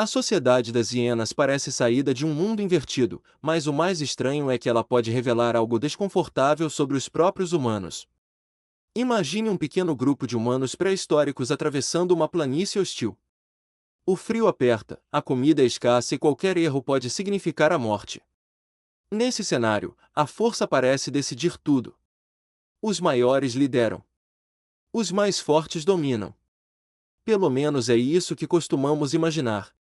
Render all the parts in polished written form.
A sociedade das hienas parece saída de um mundo invertido, mas o mais estranho é que ela pode revelar algo desconfortável sobre os próprios humanos. Imagine um pequeno grupo de humanos pré-históricos atravessando uma planície hostil. O frio aperta, a comida é escassa e qualquer erro pode significar a morte. Nesse cenário, a força parece decidir tudo. Os maiores lideram. Os mais fortes dominam. Pelo menos é isso que costumamos imaginar.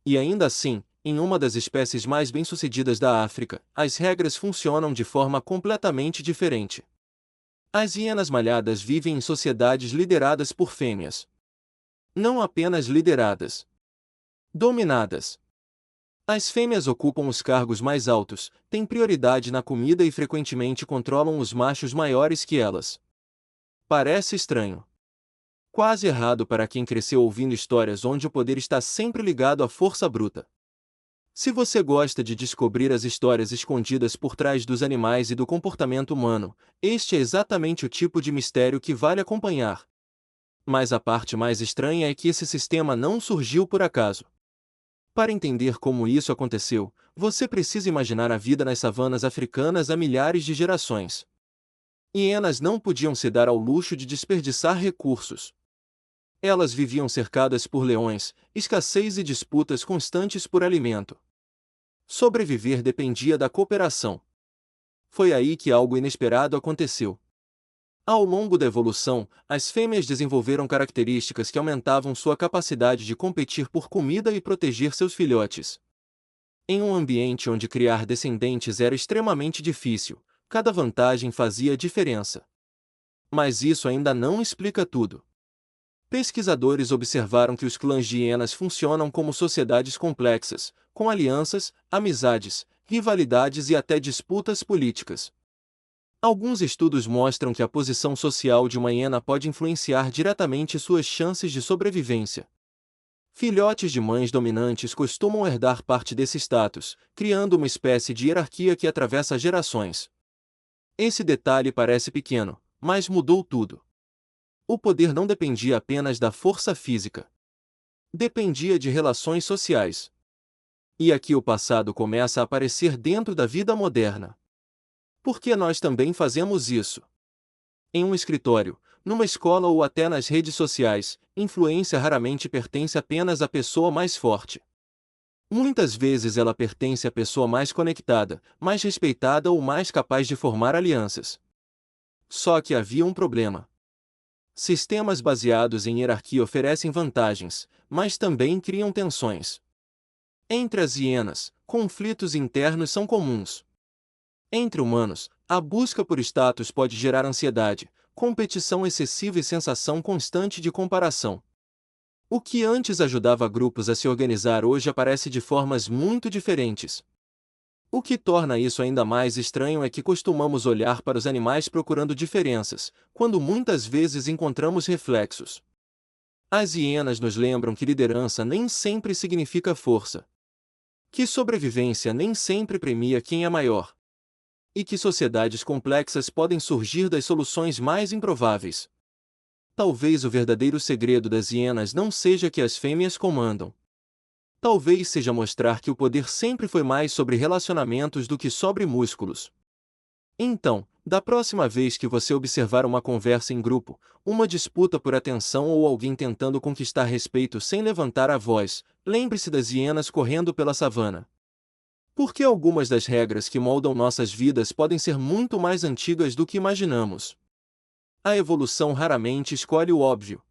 E ainda assim, em uma das espécies mais bem-sucedidas da África, as regras funcionam de forma completamente diferente. As hienas malhadas vivem em sociedades lideradas por fêmeas. Não apenas lideradas. Dominadas. As fêmeas ocupam os cargos mais altos, têm prioridade na comida e frequentemente controlam os machos maiores que elas. Parece estranho. Quase errado para quem cresceu ouvindo histórias onde o poder está sempre ligado à força bruta. Se você gosta de descobrir as histórias escondidas por trás dos animais e do comportamento humano, este é exatamente o tipo de mistério que vale acompanhar. Mas a parte mais estranha é que esse sistema não surgiu por acaso. Para entender como isso aconteceu, você precisa imaginar a vida nas savanas africanas há milhares de gerações. Hienas não podiam se dar ao luxo de desperdiçar recursos. Elas viviam cercadas por leões, escassez e disputas constantes por alimento. Sobreviver dependia da cooperação. Foi aí que algo inesperado aconteceu. Ao longo da evolução, as fêmeas desenvolveram características que aumentavam sua capacidade de competir por comida e proteger seus filhotes. Em um ambiente onde criar descendentes era extremamente difícil, cada vantagem fazia diferença. Mas isso ainda não explica tudo. Pesquisadores observaram que os clãs de hienas funcionam como sociedades complexas, com alianças, amizades, rivalidades e até disputas políticas. Alguns estudos mostram que a posição social de uma hiena pode influenciar diretamente suas chances de sobrevivência. Filhotes de mães dominantes costumam herdar parte desse status, criando uma espécie de hierarquia que atravessa gerações. Esse detalhe parece pequeno, mas mudou tudo. O poder não dependia apenas da força física. Dependia de relações sociais. E aqui o passado começa a aparecer dentro da vida moderna. Por que nós também fazemos isso? Em um escritório, numa escola ou até nas redes sociais, influência raramente pertence apenas à pessoa mais forte. Muitas vezes ela pertence à pessoa mais conectada, mais respeitada ou mais capaz de formar alianças. Só que havia um problema. Sistemas baseados em hierarquia oferecem vantagens, mas também criam tensões. Entre as hienas, conflitos internos são comuns. Entre humanos, a busca por status pode gerar ansiedade, competição excessiva e sensação constante de comparação. O que antes ajudava grupos a se organizar hoje aparece de formas muito diferentes. O que torna isso ainda mais estranho é que costumamos olhar para os animais procurando diferenças, quando muitas vezes encontramos reflexos. As hienas nos lembram que liderança nem sempre significa força. Que sobrevivência nem sempre premia quem é maior. E que sociedades complexas podem surgir das soluções mais improváveis. Talvez o verdadeiro segredo das hienas não seja que as fêmeas comandam. Talvez seja mostrar que o poder sempre foi mais sobre relacionamentos do que sobre músculos. Então, da próxima vez que você observar uma conversa em grupo, uma disputa por atenção ou alguém tentando conquistar respeito sem levantar a voz, lembre-se das hienas correndo pela savana. Porque algumas das regras que moldam nossas vidas podem ser muito mais antigas do que imaginamos. A evolução raramente escolhe o óbvio.